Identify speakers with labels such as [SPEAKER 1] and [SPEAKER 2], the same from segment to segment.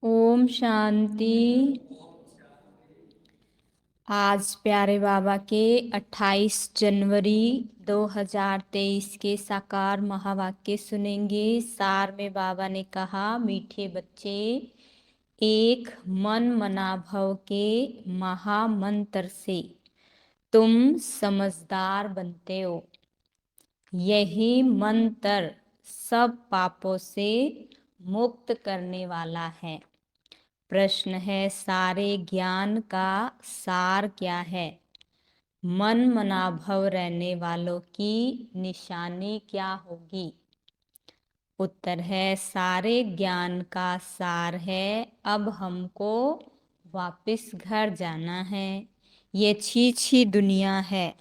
[SPEAKER 1] ओम शांति। आज प्यारे बाबा के 28 जनवरी 2023 के साकार महावाक्य सुनेंगे। सार में बाबा ने कहा, मीठे बच्चे, एक मन मना भव के महामंत्र से तुम समझदार बनते हो। यही मंत्र सब पापों से मुक्त करने वाला है। प्रश्न है, सारे ज्ञान का सार क्या है? मन मना भव रहने वालों की निशानी क्या होगी? उत्तर है, सारे ज्ञान का सार है अब हमको वापस घर जाना है। ये छी दुनिया है,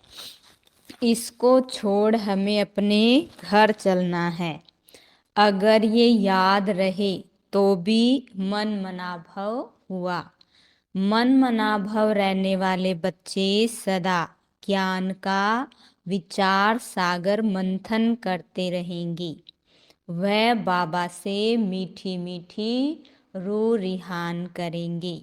[SPEAKER 1] इसको छोड़ हमें अपने घर चलना है। अगर ये याद रहे तो भी मन मना भव हुआ। मन मना भव रहने वाले बच्चे सदा ज्ञान का विचार सागर मंथन करते रहेंगे। वह बाबा से मीठी मीठी रूह रिहान करेंगे।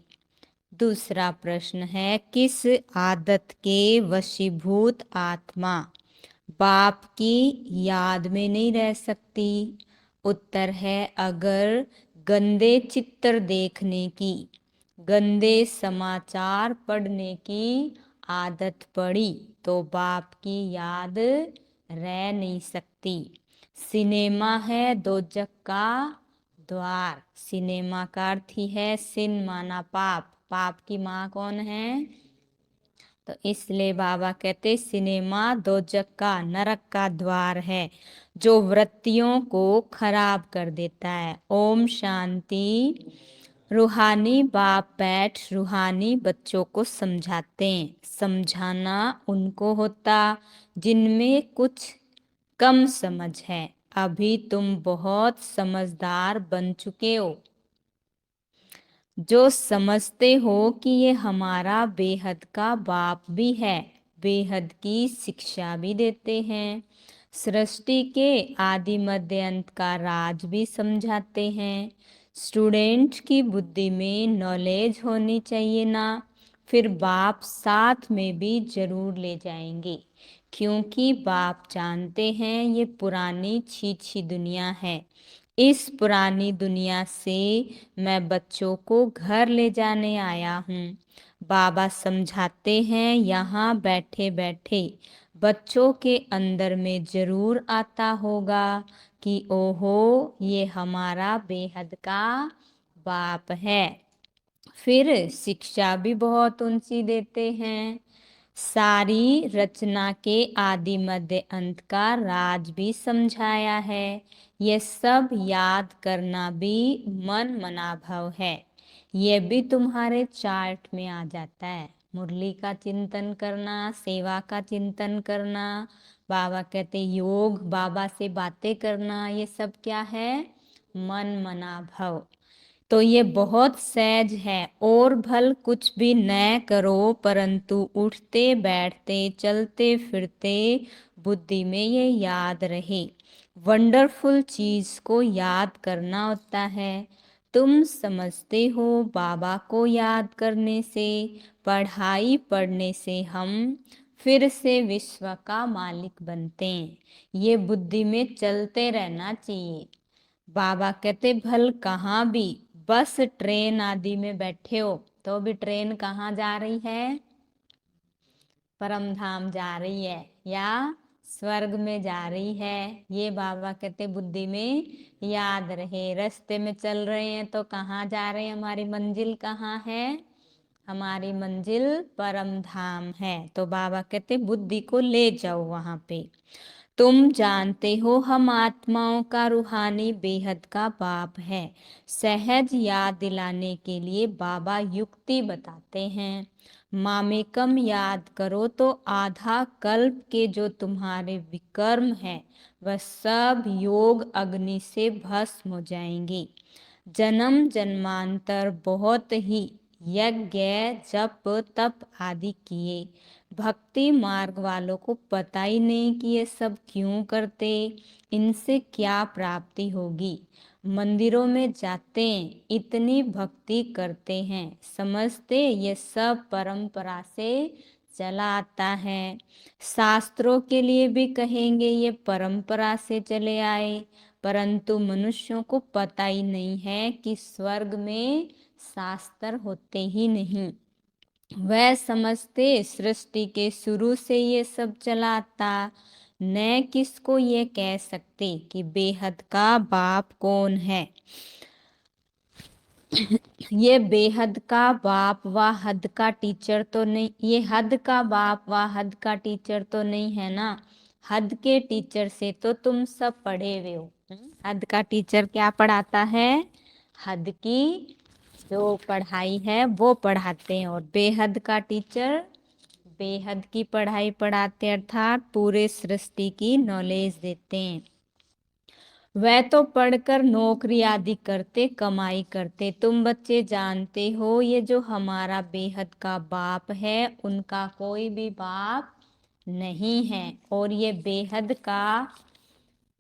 [SPEAKER 1] दूसरा प्रश्न है, किस आदत के वशीभूत आत्मा बाप की याद में नहीं रह सकती? उत्तर है, अगर गंदे चित्र देखने की, गंदे समाचार पढ़ने की आदत पड़ी तो बाप की याद रह नहीं सकती। सिनेमा है दोजक का द्वार। सिनेमा का अर्थ ही है सिन माना पाप। पाप की माँ कौन है? तो इसलिए बाबा कहते सिनेमा दोजक का, नरक का द्वार है जो वृत्तियों को खराब कर देता है। ओम शांति। रूहानी बाप बैठ रूहानी बच्चों को समझाते हैं। समझाना उनको होता जिनमें कुछ कम समझ है। अभी तुम बहुत समझदार बन चुके हो, जो समझते हो कि ये हमारा बेहद का बाप भी है, बेहद की शिक्षा भी देते हैं, सृष्टि के आदि मध्य अंत का राज भी समझाते हैं। स्टूडेंट की बुद्धि में नॉलेज होनी चाहिए ना, फिर बाप साथ में भी जरूर ले जाएंगे, क्योंकि बाप जानते हैं ये पुरानी छी दुनिया है। इस पुरानी दुनिया से मैं बच्चों को घर ले जाने आया हूँ। बाबा समझाते हैं, यहाँ बैठे बैठे बच्चों के अंदर में जरूर आता होगा कि ओहो ये हमारा बेहद का बाप है। फिर शिक्षा भी बहुत ऊंची देते हैं। सारी रचना के आदि मध्य अंत का राज भी समझाया है। ये सब याद करना भी मन मना भव है। ये भी तुम्हारे चार्ट में आ जाता है। मुरली का चिंतन करना, सेवा का चिंतन करना, बाबा कहते योग, बाबा से बातें करना, ये सब क्या है? मन मना भव। तो ये बहुत सहज है। और भल कुछ भी न करो, परंतु उठते बैठते चलते फिरते बुद्धि में ये याद रहे। वंडरफुल चीज को याद करना होता है। तुम समझते हो बाबा को याद करने से, पढ़ाई पढ़ने से हम फिर से विश्व का मालिक बनते हैं। ये बुद्धि में चलते रहना चाहिए। बाबा कहते भल कहाँ भी बस ट्रेन आदि में बैठे हो तो भी ट्रेन कहाँ जा रही है? परम धाम जा रही है या स्वर्ग में जा रही है। ये बाबा कहते बुद्धि में याद रहे। रास्ते में चल रहे हैं तो कहाँ जा रहे हैं? हमारी मंजिल कहाँ है? हमारी मंजिल परम धाम है। तो बाबा कहते बुद्धि को ले जाओ वहां पे। तुम जानते हो हम आत्माओं का रूहानी बेहद का बाप है। सहज याद दिलाने के लिए बाबा युक्ति बताते हैं। मामेकम याद करो तो आधा कल्प के जो तुम्हारे विकर्म है वह सब योग अग्नि से भस्म हो जाएंगे। जन्म जन्मांतर बहुत ही यज्ञ जप तप आदि किए। भक्ति मार्ग वालों को पता ही नहीं कि ये सब क्यों करते, इनसे क्या प्राप्ति होगी। मंदिरों में जाते, इतनी भक्ति करते हैं, समझते ये सब परंपरा से चला आता है। शास्त्रों के लिए भी कहेंगे ये परंपरा से चले आए, परंतु मनुष्यों को पता ही नहीं है कि स्वर्ग में शास्त्र होते ही नहीं। वह समझते सृष्टि के शुरू से ये सब चला आता। न किसको ये कह सकते कि बेहद का बाप कौन है। ये बेहद का बाप व हद का टीचर तो नहीं, ये हद का बाप व हद का टीचर तो नहीं है ना। हद के टीचर से तो तुम सब पढ़े हुए हो। हद का टीचर क्या पढ़ाता है? हद की जो पढ़ाई है वो पढ़ाते हैं, और बेहद का टीचर बेहद की पढ़ाई पढ़ाते, अर्थात पूरे सृष्टि की नॉलेज देते हैं। वह तो पढ़कर नौकरी आदि करते, कमाई करते। तुम बच्चे जानते हो ये जो हमारा बेहद का बाप है, उनका कोई भी बाप नहीं है, और ये बेहद का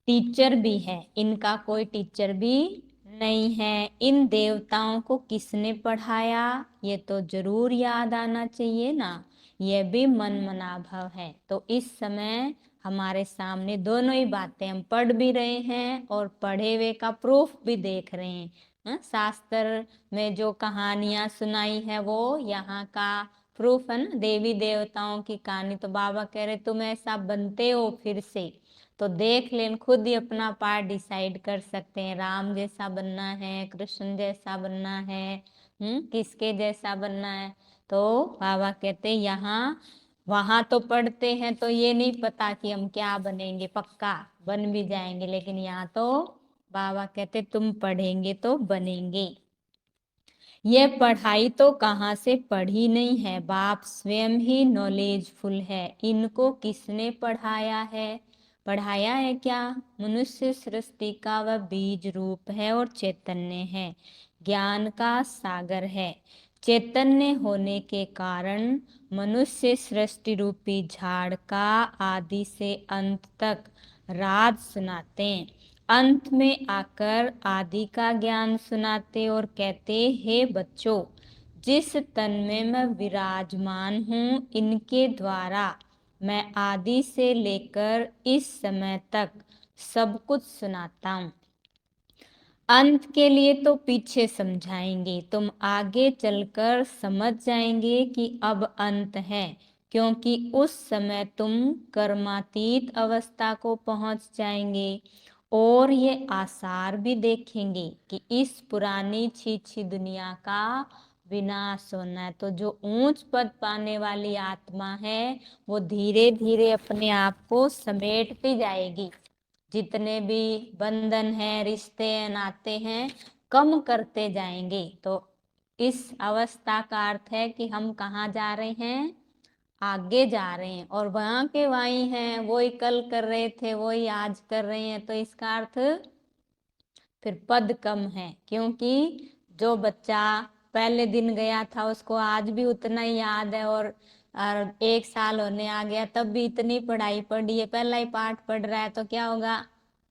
[SPEAKER 1] टीचर भी है, इनका कोई टीचर भी नहीं है। इन देवताओं को किसने पढ़ाया, ये तो जरूर याद आना चाहिए ना। यह भी मन मनाभव है। तो इस समय हमारे सामने दोनों ही बातें, हम पढ़ भी रहे हैं और पढ़े हुए का प्रूफ भी देख रहे हैं। शास्त्र में जो कहानियां सुनाई है वो यहाँ का प्रूफ है ना। देवी देवताओं की कहानी, तो बाबा कह रहे तुम ऐसा बनते हो फिर से, तो देख लें, खुद ही अपना पार्ट डिसाइड कर सकते हैं। राम जैसा बनना है, कृष्ण जैसा बनना है, किसके जैसा बनना है। तो बाबा कहते यहाँ वहां तो पढ़ते हैं तो ये नहीं पता कि हम क्या बनेंगे, पक्का बन भी जाएंगे, लेकिन यहाँ तो बाबा कहते तुम पढ़ेंगे तो बनेंगे। ये पढ़ाई तो कहाँ से पढ़ी नहीं है, बाप स्वयं ही नॉलेजफुल है। इनको किसने पढ़ाया है? पढ़ाया है क्या? मनुष्य सृष्टि का वह बीज रूप है और चैतन्य है, ज्ञान का सागर है। चैतन्य होने के कारण मनुष्य सृष्टि रूपी झाड़ का आदि से अंत तक राज सुनाते हैं। अंत में आकर आदि का ज्ञान सुनाते और कहते, हे बच्चों, जिस तन में मैं विराजमान हूँ, इनके द्वारा मैं आदि से लेकर इस समय तक सब कुछ सुनाता हूँ। अंत के लिए तो पीछे समझाएंगे, तुम आगे चलकर समझ जाएंगे कि अब अंत है, क्योंकि उस समय तुम कर्मातीत अवस्था को पहुंच जाएंगे। और ये आसार भी देखेंगे कि इस पुरानी छी दुनिया का विनाश होना है। तो जो ऊंच पद पाने वाली आत्मा है वो धीरे धीरे अपने आप को समेटती जाएगी। जितने भी बंधन हैं, रिश्ते हैं, नाते हैं, कम करते जाएंगे। तो इस अवस्था का अर्थ है कि हम कहाँ जा रहे हैं? आगे जा रहे हैं। और वहां के वही हैं, वही कल कर रहे थे वही आज कर रहे हैं, तो इसका अर्थ फिर पद कम है। क्योंकि जो बच्चा पहले दिन गया था उसको आज भी उतना ही याद है, और 1 साल होने आ गया तब भी इतनी पढ़ाई पढ़ी है, पहला ही पाठ पढ़ रहा है, तो क्या होगा?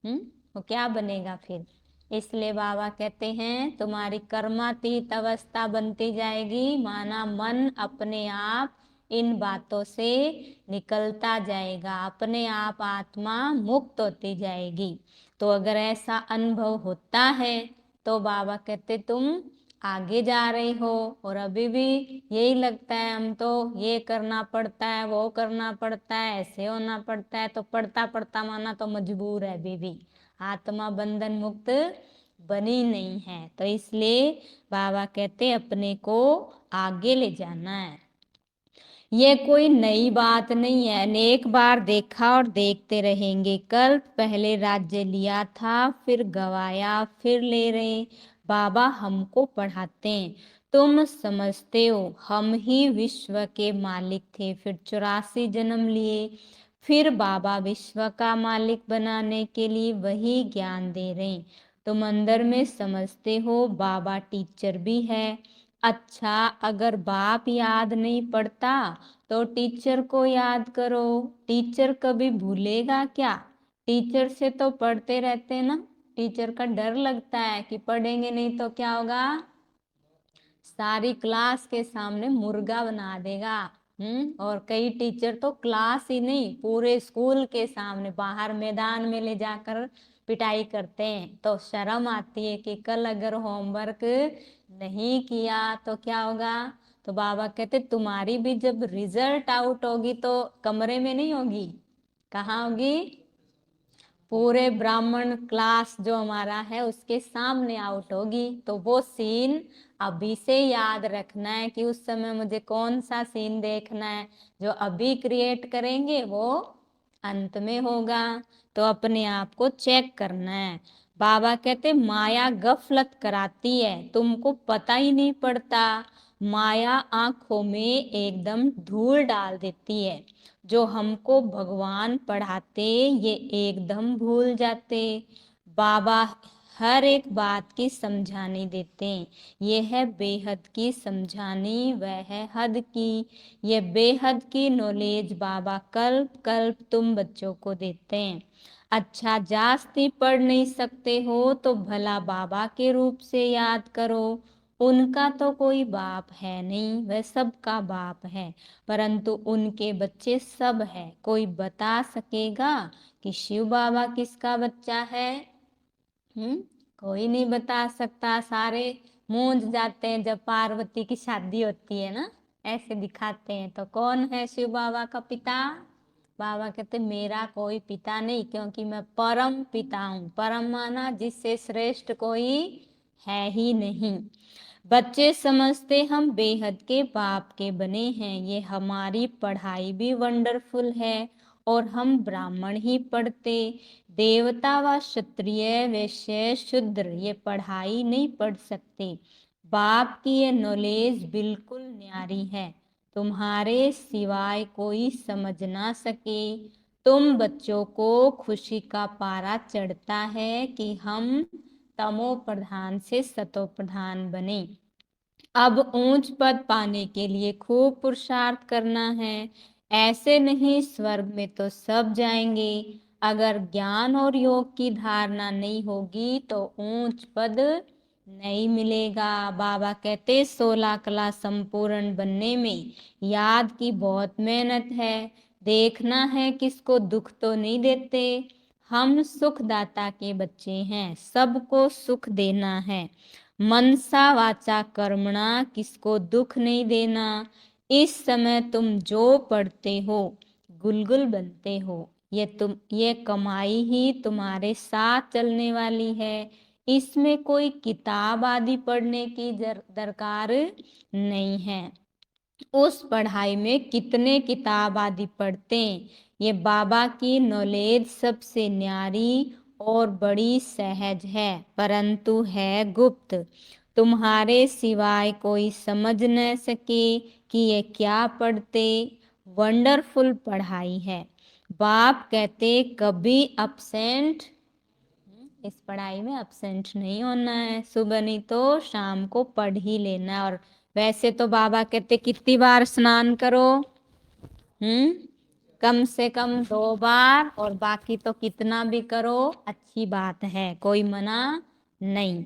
[SPEAKER 1] वो क्या बनेगा फिर? इसलिए बाबा कहते हैं तुम्हारी कर्मातीत अवस्था बनती जाएगी, माना मन अपने आप इन बातों से निकलता जाएगा, अपने आप आत्मा मुक्त होती जाएगी। तो अगर ऐसा अनुभव होता है तो बाबा कहते तुम आगे जा रहे हो। और अभी भी यही लगता है हम तो ये करना पड़ता है, वो करना पड़ता है, ऐसे होना पड़ता है, तो पढ़ता पढ़ता माना तो मजबूर है। अभी भी आत्मा बंधन मुक्त बनी नहीं है। तो इसलिए बाबा कहते अपने को आगे ले जाना है। ये कोई नई बात नहीं है, अनेक बार देखा और देखते रहेंगे। कल पहले राज्य लिया था, फिर गवाया, फिर ले रहे। बाबा हमको पढ़ाते हैं। तुम समझते हो हम ही विश्व के मालिक थे, फिर 84 जन्म लिए, फिर बाबा विश्व का मालिक बनाने के लिए वही ज्ञान दे रहे हैं। तुम अंदर में समझते हो बाबा टीचर भी है। अच्छा, अगर बाप याद नहीं पड़ता तो टीचर को याद करो। टीचर कभी भूलेगा क्या? टीचर से तो पढ़ते रहते ना। टीचर का डर लगता है कि पढ़ेंगे नहीं तो क्या होगा, सारी क्लास के सामने मुर्गा बना देगा। और कई टीचर तो क्लास ही नहीं, पूरे स्कूल के सामने बाहर मैदान में ले जाकर पिटाई करते हैं। तो शर्म आती है कि कल अगर होमवर्क नहीं किया तो क्या होगा। तो बाबा कहते तुम्हारी भी जब रिजल्ट आउट होगी तो कमरे में नहीं होगी, कहाँ होगी, पूरे ब्राह्मण क्लास जो हमारा है उसके सामने आउट होगी। तो वो सीन अभी से याद रखना है कि उस समय मुझे कौन सा सीन देखना है। जो अभी क्रिएट करेंगे वो अंत में होगा। तो अपने आप को चेक करना है। बाबा कहते माया गफलत कराती है, तुमको पता ही नहीं पड़ता। माया आंखों में एकदम धूल डाल देती है। जो हमको भगवान पढ़ाते ये एकदम भूल जाते। बाबा हर एक बात की समझानी देते हैं। ये है बेहद की समझानी, वह है हद की। ये बेहद की नॉलेज बाबा कल्प कल्प तुम बच्चों को देते हैं। अच्छा जास्ती पढ़ नहीं सकते हो तो भला बाबा के रूप से याद करो। उनका तो कोई बाप है नहीं, वह सबका बाप है। परंतु उनके बच्चे सब है। कोई बता सकेगा कि शिव बाबा किसका बच्चा है? कोई नहीं बता सकता। सारे मूंझ जाते हैं जब पार्वती की शादी होती है ना, ऐसे दिखाते हैं। तो कौन है शिव बाबा का पिता? बाबा कहते मेरा कोई पिता नहीं, क्योंकि मैं परम पिता हूँ। परम माना जिससे श्रेष्ठ कोई है ही नहीं। बच्चे समझते हम बेहद के बाप के बने हैं। ये हमारी पढ़ाई भी वंडरफुल है और हम ब्राह्मण ही पढ़ते। देवता व क्षत्रिय वैश्य शूद्र ये पढ़ाई नहीं पढ़ सकते। बाप की ये नॉलेज बिल्कुल न्यारी है, तुम्हारे सिवाय कोई समझ ना सके। तुम बच्चों को खुशी का पारा चढ़ता है कि हम तमो प्रधान से सतो प्रधान बने। अब ऊंच पद पाने के लिए खूब पुरुषार्थ करना है। ऐसे नहीं स्वर्ग में तो सब जाएंगे। अगर ज्ञान और योग की धारणा नहीं होगी तो ऊंच पद नहीं मिलेगा। बाबा कहते 16 कला संपूर्ण बनने में याद की बहुत मेहनत है। देखना है किसको दुख तो नहीं देते। हम सुखदाता के बच्चे हैं, सबको सुख देना है। मनसा वाचा कर्मणा किसको दुख नहीं देना। इस समय तुम जो पढ़ते हो गुलगुल बनते हो। ये कमाई ही तुम्हारे साथ चलने वाली है। इसमें कोई किताब आदि पढ़ने की दरकार नहीं है। उस पढ़ाई में कितने किताब आदि पढ़ते हैं। ये बाबा की नॉलेज सबसे न्यारी और बड़ी सहज है, परंतु है गुप्त। तुम्हारे सिवाय कोई समझ न सके कि ये क्या पढ़ते। वंडरफुल पढ़ाई है। बाप कहते कभी अपसेंट, इस पढ़ाई में अपसेंट नहीं होना है। सुबह नहीं तो शाम को पढ़ ही लेना है। और वैसे तो बाबा कहते कितनी बार स्नान करो, कम से कम 2 बार, और बाकी तो कितना भी करो अच्छी बात है, कोई मना नहीं।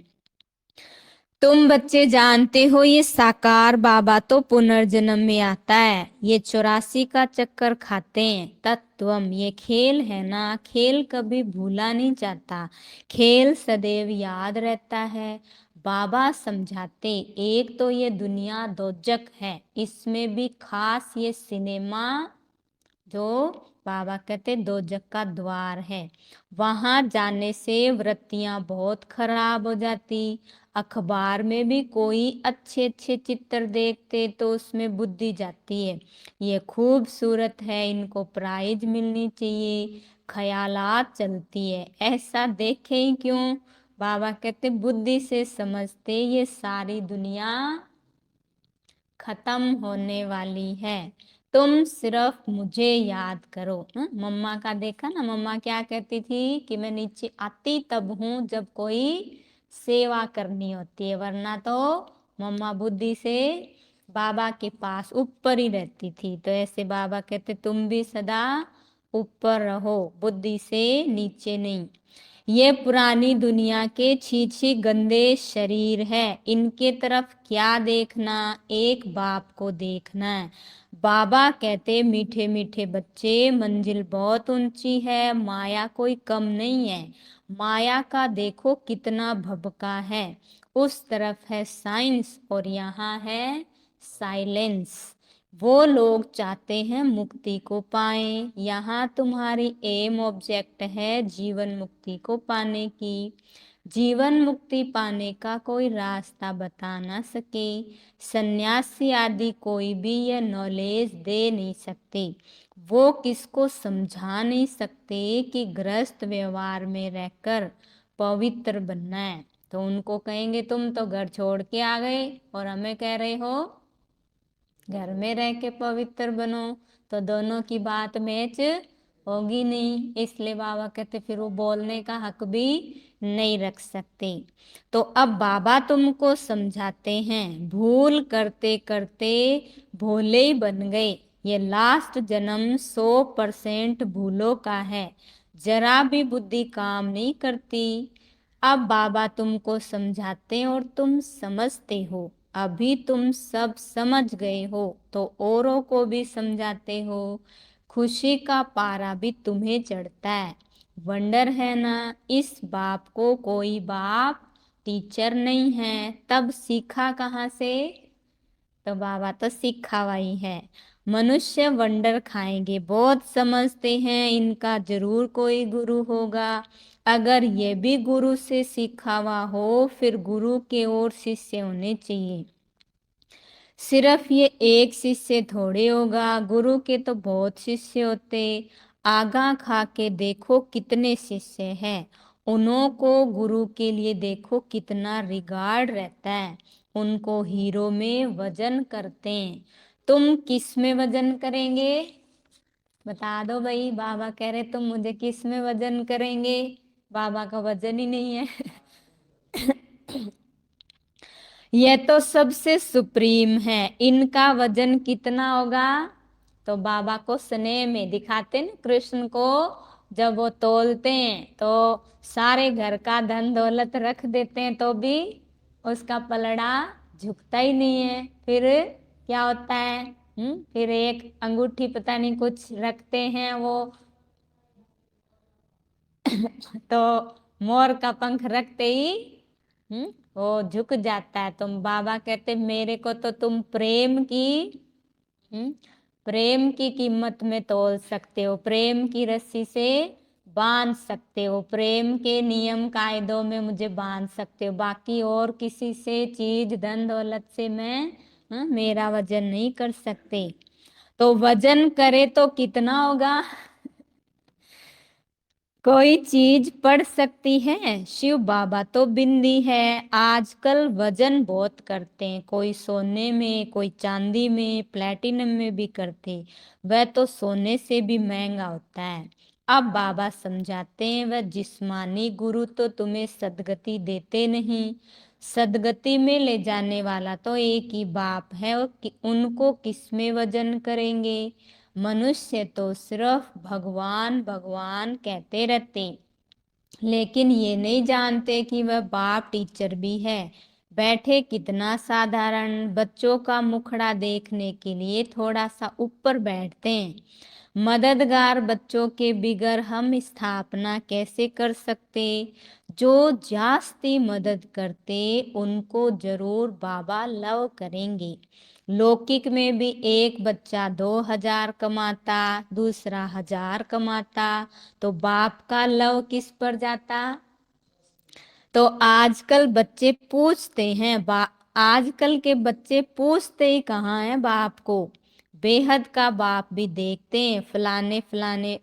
[SPEAKER 1] तुम बच्चे जानते हो ये साकार बाबा तो पुनर्जन्म में आता है। ये 84 का चक्कर खाते हैं। तत्वम ये खेल है ना, खेल कभी भूला नहीं जाता, खेल सदैव याद रहता है। बाबा समझाते एक तो ये दुनिया दोजक है, इसमें भी खास ये सिनेमा जो बाबा कहते दोजक का द्वार है। वहां जाने से वृत्तियां बहुत खराब हो जाती। अखबार में भी कोई अच्छे अच्छे चित्र देखते तो उसमें बुद्धि जाती है, ये खूबसूरत है, इनको प्राइज मिलनी चाहिए, ख्यालात चलती है। ऐसा देखे ही क्यों। बाबा कहते बुद्धि से समझते ये सारी दुनिया खत्म होने वाली है। तुम सिर्फ मुझे याद करो। मम्मा का देखा ना, मम्मा क्या कहती थी कि मैं नीचे आती तब हूँ जब कोई सेवा करनी होती है, वरना तो मम्मा बुद्धि से बाबा के पास ऊपर ही रहती थी। तो ऐसे बाबा कहते तुम भी सदा ऊपर रहो, बुद्धि से नीचे नहीं। ये पुरानी दुनिया के छी छी गंदे शरीर है, इनके तरफ क्या देखना, एक बाप को देखना है। बाबा कहते मीठे मीठे बच्चे, मंजिल बहुत ऊंची है, माया कोई कम नहीं है। माया का देखो कितना भभका है। उस तरफ है साइंस और यहाँ है साइलेंस। वो लोग चाहते हैं मुक्ति को पाएं, यहाँ तुम्हारी एम ऑब्जेक्ट है जीवन मुक्ति को पाने की। जीवन मुक्ति पाने का कोई रास्ता बता ना सके, सन्यासी आदि कोई भी यह नॉलेज दे नहीं सकते। वो किसको समझा नहीं सकते कि गृहस्थ व्यवहार में रहकर पवित्र बनना है। तो उनको कहेंगे तुम तो घर छोड़ के आ गए और हमें कह रहे हो घर में रह के पवित्र बनो, तो दोनों की बात मैच होगी नहीं। इसलिए बाबा कहते फिर वो बोलने का हक भी नहीं रख सकते। तो अब बाबा तुमको समझाते हैं, भूल करते करते भोले ही बन गए। ये लास्ट जन्म 100% भूलों का है, जरा भी बुद्धि काम नहीं करती। अब बाबा तुमको समझाते हैं और तुम समझते हो। अभी तुम सब समझ गए हो तो औरों को भी समझाते हो। खुशी का पारा भी तुम्हें चढ़ता है। वंडर है ना, इस बाप को कोई बाप टीचर नहीं है, तब सीखा कहाँ से? तो बाबा तो सीखा हुआ है। मनुष्य वंडर खाएंगे, बहुत समझते हैं इनका जरूर कोई गुरु होगा। अगर ये भी गुरु से सीखा हुआ हो फिर गुरु के और शिष्य होने चाहिए। सिर्फ ये एक शिष्य थोड़े होगा, गुरु के तो बहुत शिष्य होते। आगा खा के देखो कितने शिष्य हैं। उन्हों को गुरु के लिए देखो कितना रिगार्ड रहता है, उनको हीरो में वजन करते हैं। तुम किस में वजन करेंगे? बता दो भाई, बाबा कह रहे तुम मुझे किस में वजन करेंगे? बाबा का वजन ही नहीं है। ये तो सबसे सुप्रीम है, इनका वजन कितना होगा? तो बाबा को स्नेह में दिखाते ना कृष्ण को, जब वो तोलते हैं तो सारे घर का धन दौलत रख देते हैं तो भी उसका पलड़ा झुकता ही नहीं है। फिर क्या होता है? फिर एक अंगूठी पता नहीं कुछ रखते हैं वो, तो मोर का पंख रखते ही वो झुक जाता है। तुम बाबा कहते मेरे को तो तुम प्रेम की हम्म प्रेम की कीमत में तोल सकते हो, प्रेम की रस्सी से बांध सकते हो, प्रेम के नियम कायदों में मुझे बांध सकते हो। बाकी और किसी से चीज धन दौलत से मैं मेरा वजन नहीं कर सकते। तो वजन करे तो कितना होगा? कोई चीज पढ़ सकती है? शिव बाबा तो बिंदी है। आजकल वजन बहुत करते हैं, कोई सोने में, कोई चांदी में, प्लेटिनम में भी करते। वह तो सोने से भी महंगा होता है। अब बाबा समझाते हैं वह जिस्मानी गुरु तो तुम्हें सदगति देते नहीं, सदगति में ले जाने वाला तो एक ही बाप है। और उनको किस में वजन करेंगे? मनुष्य तो सिर्फ भगवान भगवान कहते रहते, लेकिन ये नहीं जानते कि वह बाप टीचर भी है। बैठे कितना साधारण, बच्चों का मुखड़ा देखने के लिए थोड़ा सा ऊपर बैठते हैं। मददगार बच्चों के बिगर हम स्थापना कैसे कर सकते? जो जास्ती मदद करते उनको जरूर बाबा लव करेंगे। लौकिक में भी एक बच्चा 2000 कमाता, दूसरा 1000 कमाता, तो बाप का लव किस पर जाता? तो आजकल बच्चे पूछते हैं आजकल के बच्चे पूछते ही कहाँ है बाप को। बेहद का बाप भी देखते हैं, फलाने फलाने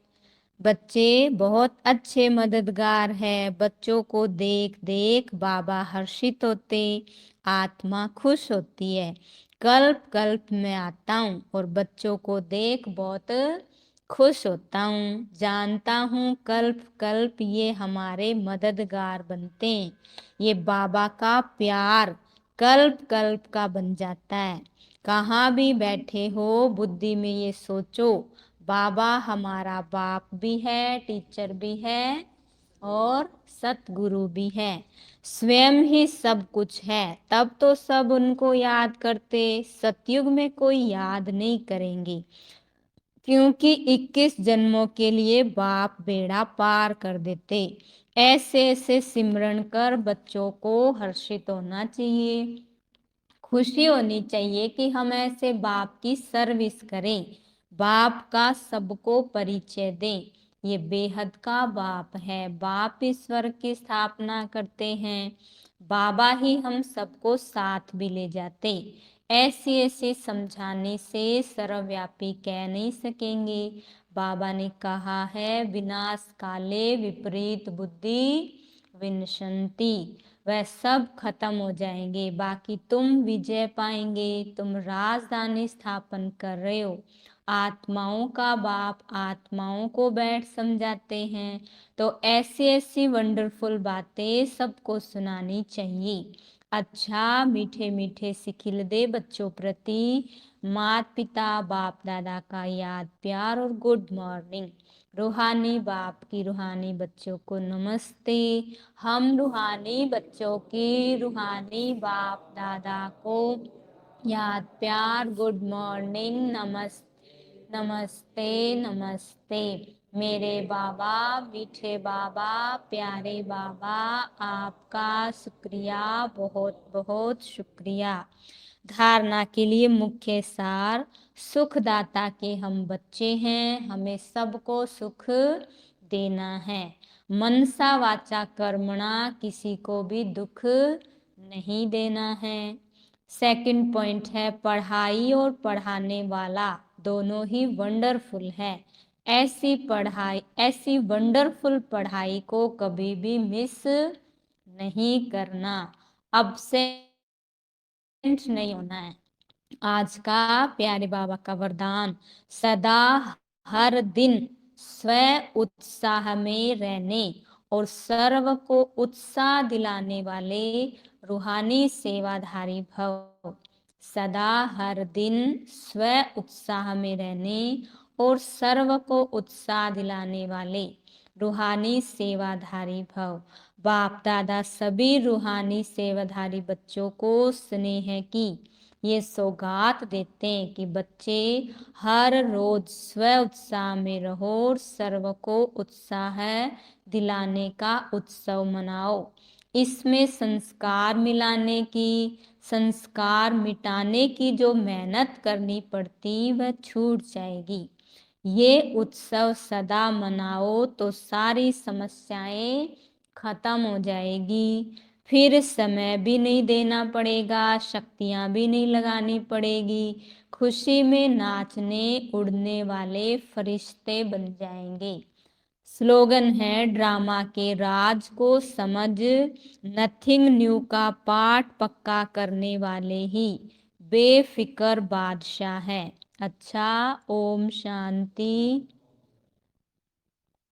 [SPEAKER 1] बच्चे बहुत अच्छे मददगार हैं। बच्चों को देख देख बाबा हर्षित होते, आत्मा खुश होती है। कल्प कल्प में आता हूँ और बच्चों को देख बहुत खुश होता हूँ। जानता हूँ कल्प कल्प ये हमारे मददगार बनते हैं। ये बाबा का प्यार कल्प कल्प का बन जाता है। कहाँ भी बैठे हो बुद्धि में ये सोचो, बाबा हमारा बाप भी है, टीचर भी है और सतगुरु भी है। स्वयं ही सब कुछ है, तब तो सब उनको याद करते। सतयुग में कोई याद नहीं करेंगे, क्योंकि 21 जन्मों के लिए बाप बेड़ा पार कर देते। ऐसे ऐसे सिमरन कर बच्चों को हर्षित होना चाहिए, खुशी होनी चाहिए कि हम ऐसे बाप की सर्विस करें, बाप का सबको परिचय दें। ये बेहद का बाप है, बाप ईश्वर की स्थापना करते हैं, बाबा ही हम सबको साथ भी ले जाते। ऐसी ऐसी समझाने से सर्वव्यापी कह नहीं सकेंगे। बाबा ने कहा है, विनाश काले विपरीत बुद्धि विनशंति, वह सब खत्म हो जाएंगे, बाकी तुम विजय पाएंगे। तुम राजधानी स्थापन कर रहे हो, आत्माओं का बाप आत्माओं को बैठ समझाते हैं, तो ऐसी ऐसी वंडरफुल बातें सबको सुनानी चाहिए। अच्छा मीठे मीठे सिखिल दे बच्चों प्रति माता पिता बाप दादा का याद प्यार और गुड मॉर्निंग। रूहानी बाप की रूहानी बच्चों को नमस्ते। हम रूहानी बच्चों की रूहानी बाप दादा को याद प्यार गुड मॉर्निंग नमस्ते नमस्ते नमस्ते। मेरे बाबा मीठे बाबा प्यारे बाबा, आपका शुक्रिया, बहुत बहुत शुक्रिया। धारणा के लिए मुख्य सार, सुखदाता के हम बच्चे हैं, हमें सबको सुख देना है। मनसा वाचा कर्मणा, किसी को भी दुख नहीं देना है। सेकंड पॉइंट है, पढ़ाई और पढ़ाने वाला दोनों ही वंडरफुल है। ऐसी पढ़ाई, ऐसी वंडरफुल पढ़ाई को कभी भी मिस नहीं करना, absent नहीं होना है। आज का प्यारे बाबा का वरदान, सदा हर दिन स्व उत्साह में रहने और सर्व को उत्साह दिलाने वाले रूहानी सेवाधारी भव। सदा हर दिन स्व उत्साह में रहने और सर्व को उत्साह दिलाने वाले रूहानी सेवाधारी भव। बाप दादा सभी रूहानी सेवाधारी बच्चों को स्नेह की ये सौगात देते हैं कि बच्चे हर रोज स्व उत्साह में रहो और सर्व को उत्साह दिलाने का उत्सव मनाओ। इसमें संस्कार मिलाने की, संस्कार मिटाने की जो मेहनत करनी पड़ती वह छूट जाएगी। ये उत्सव सदा मनाओ तो सारी समस्याएं खत्म हो जाएगी, फिर समय भी नहीं देना पड़ेगा, शक्तियां भी नहीं लगानी पड़ेगी, खुशी में नाचने उड़ने वाले फरिश्ते बन जाएंगे। स्लोगन है, ड्रामा के राज को समझ, नथिंग न्यू का पाठ पक्का करने वाले ही बेफिक्र बादशाह है। अच्छा, ओम शांति।